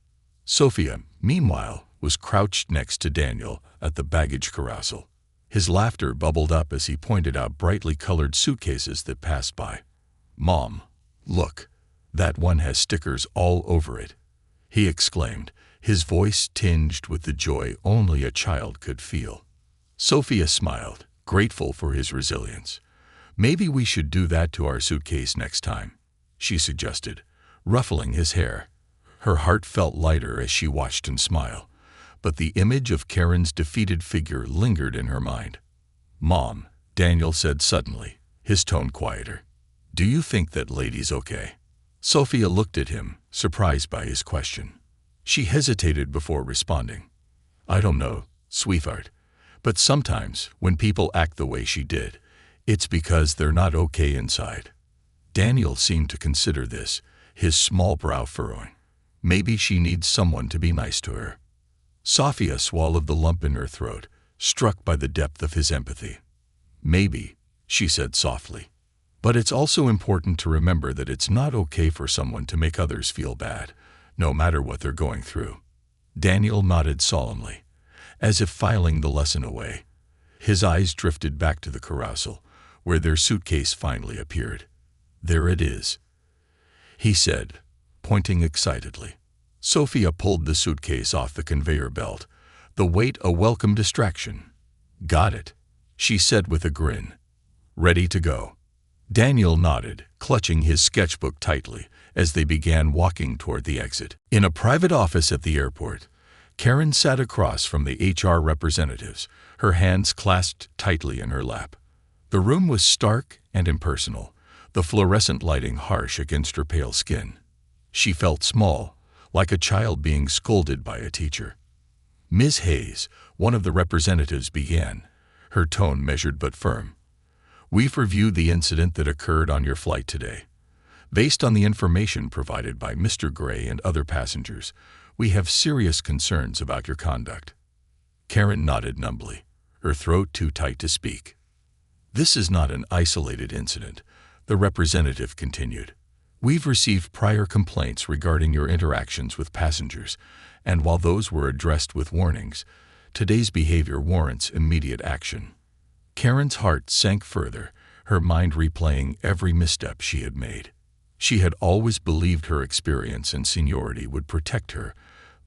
A: Sophia, meanwhile, was crouched next to Daniel at the baggage carousel. His laughter bubbled up as he pointed out brightly colored suitcases that passed by. "Mom, look, that one has stickers all over it," he exclaimed, his voice tinged with the joy only a child could feel. Sophia smiled, grateful for his resilience. "Maybe we should do that to our suitcase next time," she suggested, ruffling his hair. Her heart felt lighter as she watched him smile, but the image of Karen's defeated figure lingered in her mind. "Mom," Daniel said suddenly, his tone quieter, "do you think that lady's okay?" Sophia looked at him, surprised by his question. She hesitated before responding. "I don't know, sweetheart, but sometimes when people act the way she did, it's because they're not okay inside." Daniel seemed to consider this, his small brow furrowing. Maybe she needs someone to be nice to her. Sophia swallowed the lump in her throat, struck by the depth of his empathy. "Maybe," she said softly. "But it's also important to remember that it's not okay for someone to make others feel bad, no matter what they're going through." Daniel nodded solemnly, as if filing the lesson away. His eyes drifted back to the carousel, where their suitcase finally appeared. "There it is," he said, pointing excitedly. Sophia pulled the suitcase off the conveyor belt, the weight a welcome distraction. "Got it," she said with a grin. "Ready to go." Daniel nodded, clutching his sketchbook tightly, as they began walking toward the exit. In a private office at the airport, Karen sat across from the HR representatives, her hands clasped tightly in her lap. The room was stark and impersonal, the fluorescent lighting harsh against her pale skin. She felt small, like a child being scolded by a teacher. "Ms. Hayes," one of the representatives began, her tone measured but firm. "We've reviewed the incident that occurred on your flight today. Based on the information provided by Mr. Gray and other passengers, we have serious concerns about your conduct." Karen nodded numbly, her throat too tight to speak. "This is not an isolated incident," the representative continued. "We've received prior complaints regarding your interactions with passengers, and while those were addressed with warnings, today's behavior warrants immediate action." Karen's heart sank further, her mind replaying every misstep she had made. She had always believed her experience and seniority would protect her,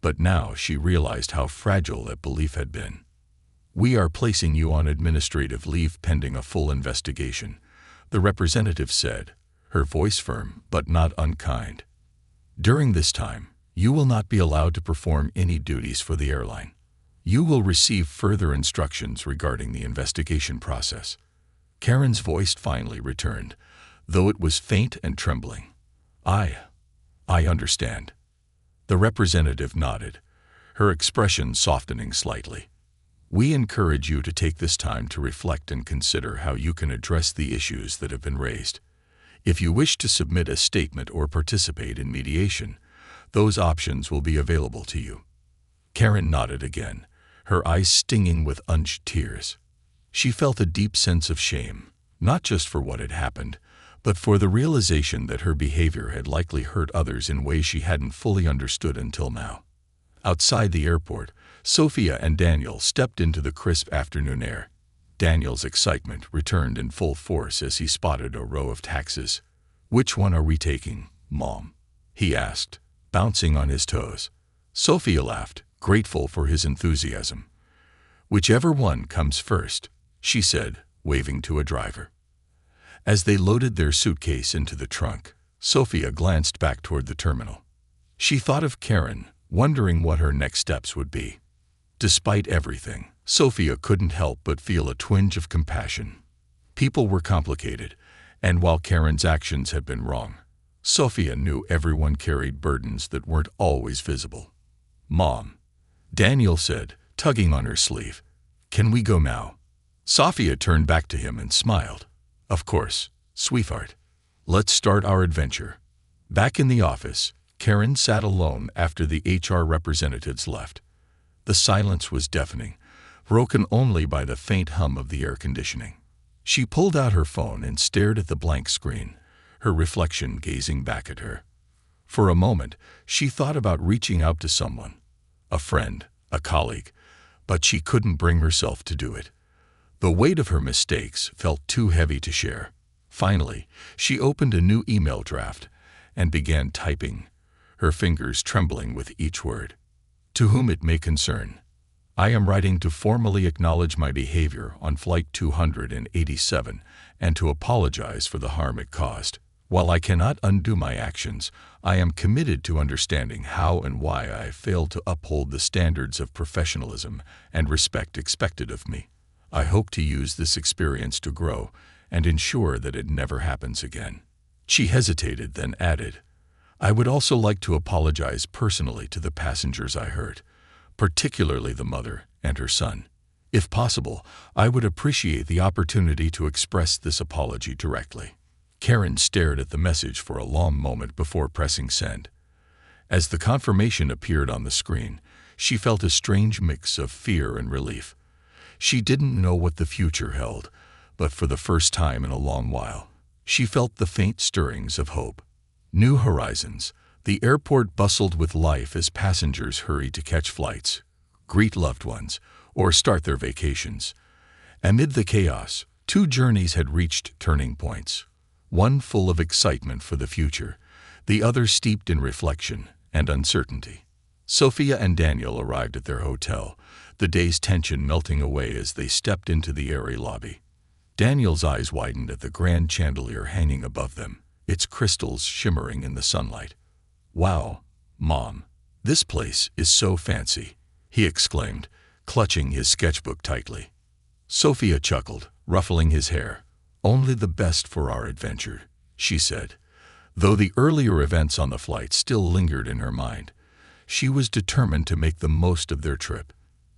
A: but now she realized how fragile that belief had been. "We are placing you on administrative leave pending a full investigation," the representative said, her voice firm but not unkind. "During this time, you will not be allowed to perform any duties for the airline. You will receive further instructions regarding the investigation process." Karen's voice finally returned, though it was faint and trembling. I understand." The representative nodded, her expression softening slightly. "We encourage you to take this time to reflect and consider how you can address the issues that have been raised. If you wish to submit a statement or participate in mediation, those options will be available to you." Karen nodded again, her eyes stinging with unshed tears. She felt a deep sense of shame, not just for what had happened, but for the realization that her behavior had likely hurt others in ways she hadn't fully understood until now. Outside the airport, Sophia and Daniel stepped into the crisp afternoon air. Daniel's excitement returned in full force as he spotted a row of taxis. "Which one are we taking, Mom?" he asked, bouncing on his toes. Sophia laughed, grateful for his enthusiasm. "Whichever one comes first," she said, waving to a driver. As they loaded their suitcase into the trunk, Sophia glanced back toward the terminal. She thought of Karen, wondering what her next steps would be. Despite everything, Sophia couldn't help but feel a twinge of compassion. People were complicated, and while Karen's actions had been wrong, Sophia knew everyone carried burdens that weren't always visible. "Mom," Daniel said, tugging on her sleeve, "can we go now?" Sophia turned back to him and smiled. "Of course, sweetheart. Let's start our adventure." Back in the office, Karen sat alone after the HR representatives left. The silence was deafening, broken only by the faint hum of the air conditioning. She pulled out her phone and stared at the blank screen, her reflection gazing back at her. For a moment, she thought about reaching out to someone, a friend, a colleague, but she couldn't bring herself to do it. The weight of her mistakes felt too heavy to share. Finally, she opened a new email draft and began typing, her fingers trembling with each word. "To whom it may concern, I am writing to formally acknowledge my behavior on Flight 287 and to apologize for the harm it caused. While I cannot undo my actions, I am committed to understanding how and why I failed to uphold the standards of professionalism and respect expected of me. I hope to use this experience to grow and ensure that it never happens again." She hesitated, then added, "I would also like to apologize personally to the passengers I hurt, particularly the mother and her son. If possible, I would appreciate the opportunity to express this apology directly." Karen stared at the message for a long moment before pressing send. As the confirmation appeared on the screen, she felt a strange mix of fear and relief. She didn't know what the future held, but for the first time in a long while, she felt the faint stirrings of hope. New horizons. The airport bustled with life as passengers hurried to catch flights, greet loved ones, or start their vacations. Amid the chaos, two journeys had reached turning points, one full of excitement for the future, the other steeped in reflection and uncertainty. Sophia and Daniel arrived at their hotel, the day's tension melting away as they stepped into the airy lobby. Daniel's eyes widened at the grand chandelier hanging above them, its crystals shimmering in the sunlight. "Wow, Mom, this place is so fancy," he exclaimed, clutching his sketchbook tightly. Sophia chuckled, ruffling his hair. "Only the best for our adventure," she said. Though the earlier events on the flight still lingered in her mind, she was determined to make the most of their trip.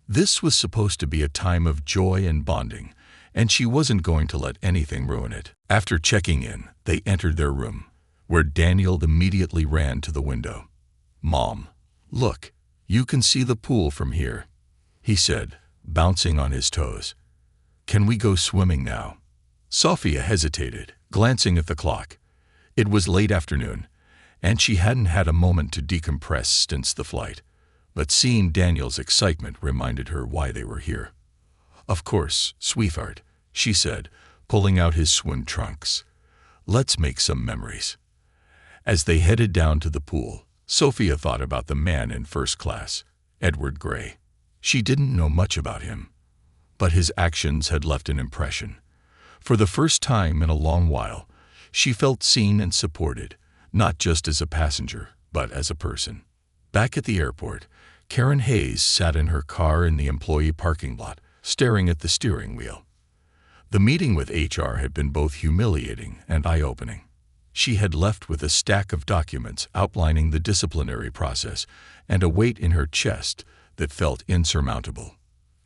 A: This was supposed to be a time of joy and bonding, and she wasn't going to let anything ruin it. After checking in, they entered their room, where Daniel immediately ran to the window. "Mom, look, you can see the pool from here," he said, bouncing on his toes. "Can we go swimming now?" Sophia hesitated, glancing at the clock. It was late afternoon, and she hadn't had a moment to decompress since the flight. But seeing Daniel's excitement reminded her why they were here. "Of course, sweetheart," she said, pulling out his swim trunks. "Let's make some memories." As they headed down to the pool, Sophia thought about the man in first class, Edward Gray. She didn't know much about him, but his actions had left an impression. For the first time in a long while, she felt seen and supported, not just as a passenger, but as a person. Back at the airport, Karen Hayes sat in her car in the employee parking lot, staring at the steering wheel. The meeting with HR had been both humiliating and eye-opening. She had left with a stack of documents outlining the disciplinary process and a weight in her chest that felt insurmountable.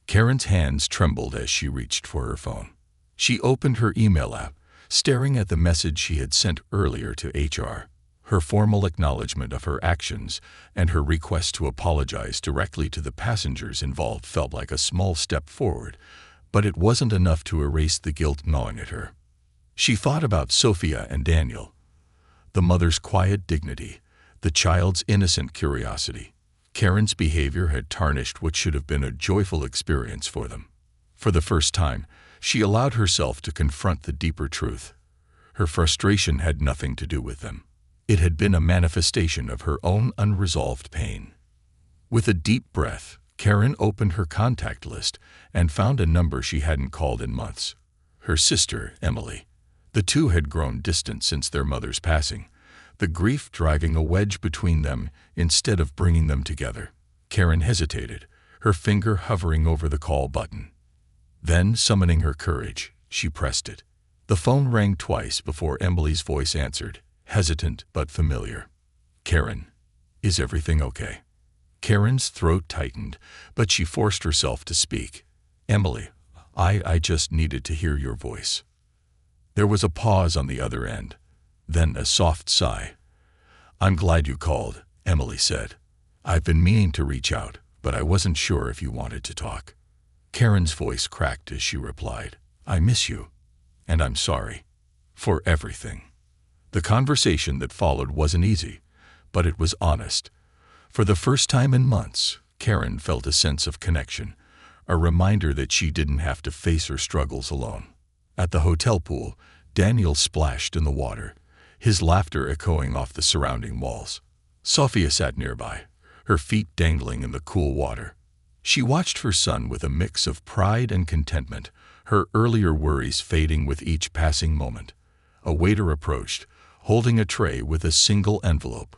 A: Karen's hands trembled as she reached for her phone. She opened her email app, staring at the message she had sent earlier to HR. Her formal acknowledgement of her actions and her request to apologize directly to the passengers involved felt like a small step forward, but it wasn't enough to erase the guilt gnawing at her. She thought about Sophia and Daniel, the mother's quiet dignity, the child's innocent curiosity. Karen's behavior had tarnished what should have been a joyful experience for them. For the first time, she allowed herself to confront the deeper truth. Her frustration had nothing to do with them. It had been a manifestation of her own unresolved pain. With a deep breath, Karen opened her contact list and found a number she hadn't called in months. Her sister, Emily. The two had grown distant since their mother's passing, the grief driving a wedge between them instead of bringing them together. Karen hesitated, her finger hovering over the call button. Then, summoning her courage, she pressed it. The phone rang twice before Emily's voice answered, hesitant but familiar. "Karen, is everything okay?" Karen's throat tightened, but she forced herself to speak. "Emily, I just needed to hear your voice." There was a pause on the other end, then a soft sigh. "I'm glad you called," Emily said. "I've been meaning to reach out, but I wasn't sure if you wanted to talk." Karen's voice cracked as she replied, "I miss you, and I'm sorry for everything." The conversation that followed wasn't easy, but it was honest. For the first time in months, Karen felt a sense of connection, a reminder that she didn't have to face her struggles alone. At the hotel pool, Daniel splashed in the water, his laughter echoing off the surrounding walls. Sophia sat nearby, her feet dangling in the cool water. She watched her son with a mix of pride and contentment, her earlier worries fading with each passing moment. A waiter approached, holding a tray with a single envelope.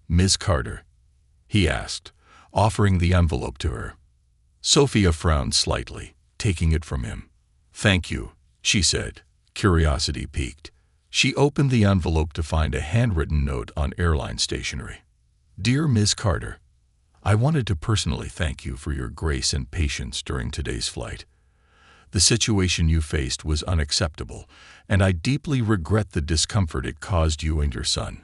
A: "Ms. Carter?" he asked, offering the envelope to her. Sophia frowned slightly, taking it from him. "Thank you," she said, curiosity piqued. She opened the envelope to find a handwritten note on airline stationery. "Dear Ms. Carter, I wanted to personally thank you for your grace and patience during today's flight. The situation you faced was unacceptable, and I deeply regret the discomfort it caused you and your son.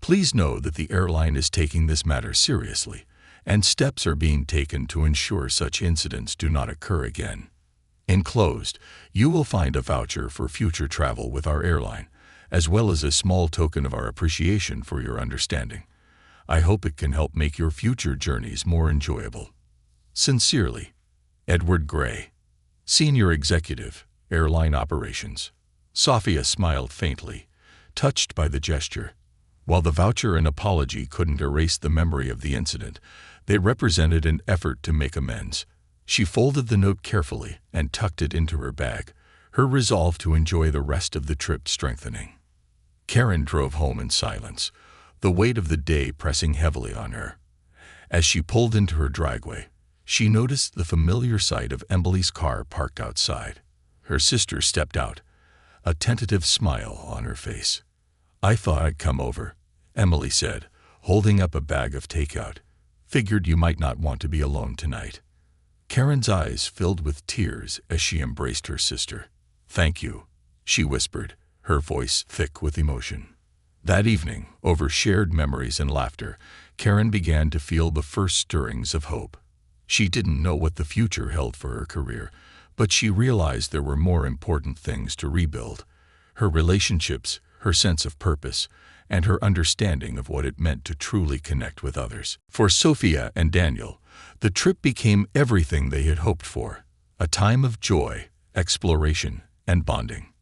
A: Please know that the airline is taking this matter seriously, and steps are being taken to ensure such incidents do not occur again. Enclosed, you will find a voucher for future travel with our airline, as well as a small token of our appreciation for your understanding. I hope it can help make your future journeys more enjoyable. Sincerely, Edward Gray, Senior Executive, Airline Operations." Sophia smiled faintly, touched by the gesture. While the voucher and apology couldn't erase the memory of the incident, they represented an effort to make amends. She folded the note carefully and tucked it into her bag, her resolve to enjoy the rest of the trip strengthening. Karen drove home in silence, the weight of the day pressing heavily on her. As she pulled into her driveway, she noticed the familiar sight of Emily's car parked outside. Her sister stepped out, a tentative smile on her face. "I thought I'd come over," Emily said, holding up a bag of takeout. "Figured you might not want to be alone tonight." Karen's eyes filled with tears as she embraced her sister. "Thank you," she whispered, her voice thick with emotion. That evening, over shared memories and laughter, Karen began to feel the first stirrings of hope. She didn't know what the future held for her career, but she realized there were more important things to rebuild: her relationships, her sense of purpose, and her understanding of what it meant to truly connect with others. For Sophia and Daniel, the trip became everything they had hoped for: a time of joy, exploration, and bonding.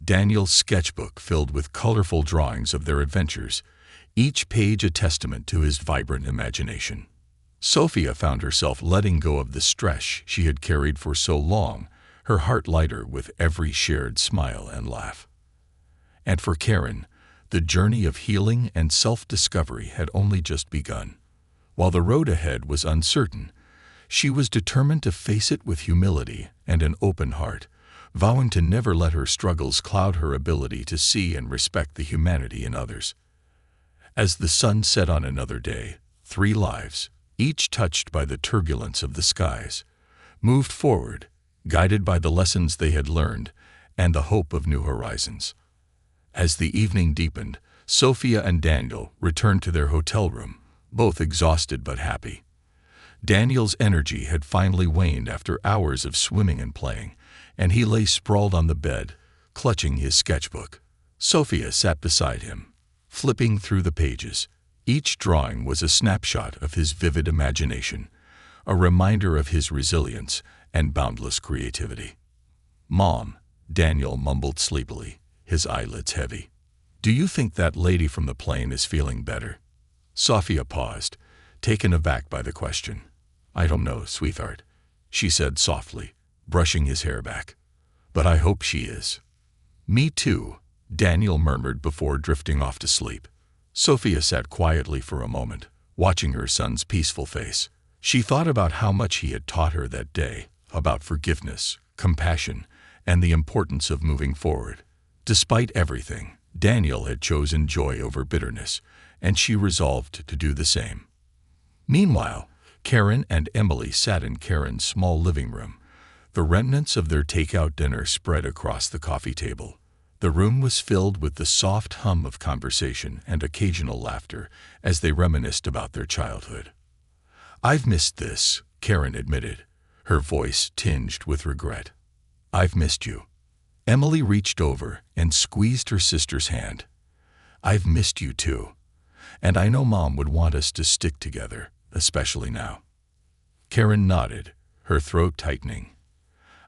A: Daniel's sketchbook filled with colorful drawings of their adventures, each page a testament to his vibrant imagination. Sophia found herself letting go of the stress she had carried for so long, her heart lighter with every shared smile and laugh. And for Karen, the journey of healing and self-discovery had only just begun. While the road ahead was uncertain, she was determined to face it with humility and an open heart, vowing to never let her struggles cloud her ability to see and respect the humanity in others. As the sun set on another day, 3 lives, each touched by the turbulence of the skies, moved forward, guided by the lessons they had learned and the hope of new horizons. As the evening deepened, Sophia and Daniel returned to their hotel room, both exhausted but happy. Daniel's energy had finally waned after hours of swimming and playing, and he lay sprawled on the bed, clutching his sketchbook. Sophia sat beside him, flipping through the pages. Each drawing was a snapshot of his vivid imagination, a reminder of his resilience and boundless creativity. "Mom," Daniel mumbled sleepily, his eyelids heavy. "Do you think that lady from the plane is feeling better?" Sophia paused, taken aback by the question. "I don't know, sweetheart," she said softly, brushing his hair back. "But I hope she is." "Me too," Daniel murmured before drifting off to sleep. Sophia sat quietly for a moment, watching her son's peaceful face. She thought about how much he had taught her that day, about forgiveness, compassion, and the importance of moving forward. Despite everything, Daniel had chosen joy over bitterness, and she resolved to do the same. Meanwhile, Karen and Emily sat in Karen's small living room. The remnants of their takeout dinner spread across the coffee table. The room was filled with the soft hum of conversation and occasional laughter as they reminisced about their childhood. "I've missed this," Karen admitted, her voice tinged with regret. "I've missed you." Emily reached over and squeezed her sister's hand. "I've missed you too. And I know Mom would want us to stick together, especially now." Karen nodded, her throat tightening.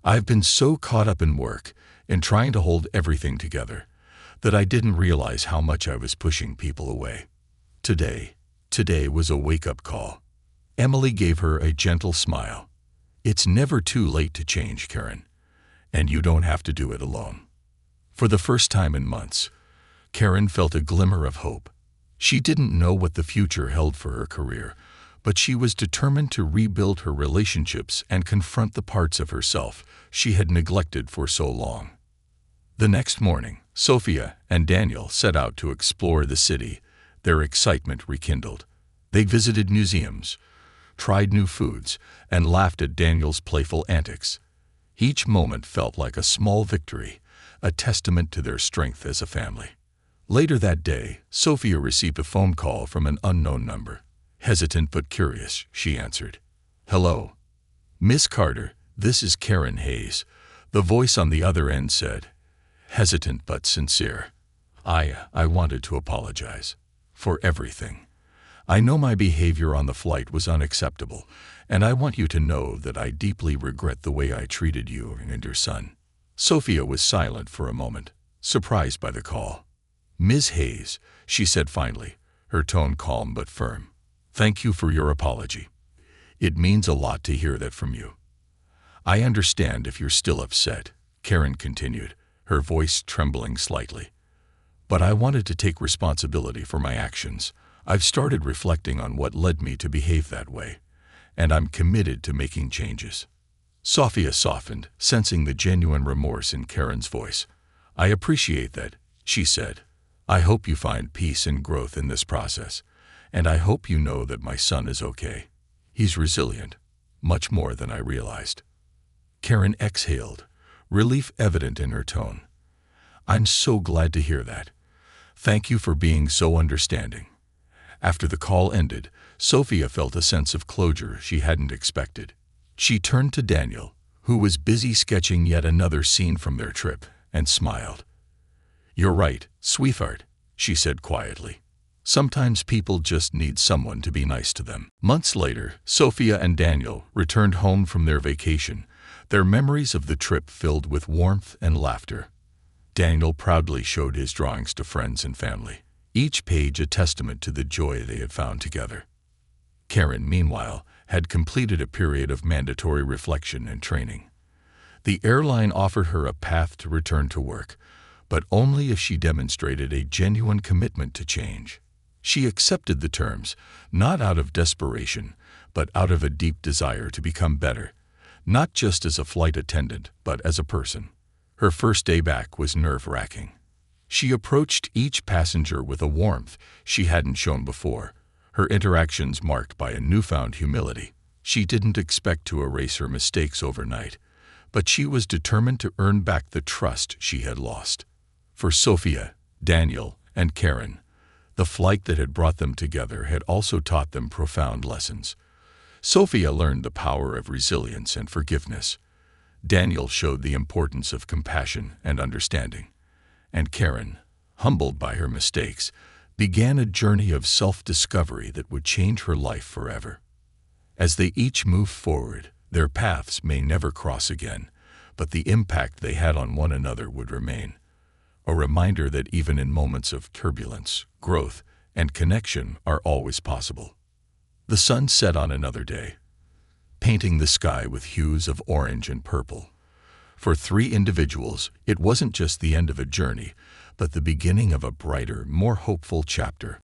A: "I've been so caught up in work and trying to hold everything together that I didn't realize how much I was pushing people away. Today was a wake-up call." Emily gave her a gentle smile. "It's never too late to change, Karen, and you don't have to do it alone." For the first time in months, Karen felt a glimmer of hope. She didn't know what the future held for her career, but she was determined to rebuild her relationships and confront the parts of herself she had neglected for so long. The next morning, Sophia and Daniel set out to explore the city, their excitement rekindled. They visited museums, tried new foods, and laughed at Daniel's playful antics. Each moment felt like a small victory, a testament to their strength as a family. Later that day, Sophia received a phone call from an unknown number. Hesitant but curious, she answered. "Hello, Miss Carter, this is Karen Hayes." The voice on the other end said, hesitant but sincere. I wanted to apologize for everything. I know my behavior on the flight was unacceptable, and I want you to know that I deeply regret the way I treated you and your son." Sophia was silent for a moment, surprised by the call. "Ms. Hayes," she said finally, her tone calm but firm. "Thank you for your apology. It means a lot to hear that from you." "I understand if you're still upset," Karen continued, her voice trembling slightly. "But I wanted to take responsibility for my actions. I've started reflecting on what led me to behave that way, and I'm committed to making changes." Sophia softened, sensing the genuine remorse in Karen's voice. "I appreciate that," she said. "I hope you find peace and growth in this process, and I hope you know that my son is okay. He's resilient, much more than I realized." Karen exhaled, relief evident in her tone. "I'm so glad to hear that. Thank you for being so understanding." After the call ended, Sophia felt a sense of closure she hadn't expected. She turned to Daniel, who was busy sketching yet another scene from their trip, and smiled. "You're right, sweetheart," she said quietly. "Sometimes people just need someone to be nice to them." Months later, Sophia and Daniel returned home from their vacation, their memories of the trip filled with warmth and laughter. Daniel proudly showed his drawings to friends and family, each page a testament to the joy they had found together. Karen, meanwhile, had completed a period of mandatory reflection and training. The airline offered her a path to return to work, but only if she demonstrated a genuine commitment to change. She accepted the terms, not out of desperation, but out of a deep desire to become better, not just as a flight attendant, but as a person. Her first day back was nerve-wracking. She approached each passenger with a warmth she hadn't shown before, her interactions marked by a newfound humility. She didn't expect to erase her mistakes overnight, but she was determined to earn back the trust she had lost. For Sophia, Daniel, and Karen, the flight that had brought them together had also taught them profound lessons. Sophia learned the power of resilience and forgiveness. Daniel showed the importance of compassion and understanding. And Karen, humbled by her mistakes, began a journey of self-discovery that would change her life forever. As they each moved forward, their paths may never cross again, but the impact they had on one another would remain. A reminder that even in moments of turbulence, growth, and connection are always possible. The sun set on another day, painting the sky with hues of orange and purple. For three individuals, it wasn't just the end of a journey, but the beginning of a brighter, more hopeful chapter.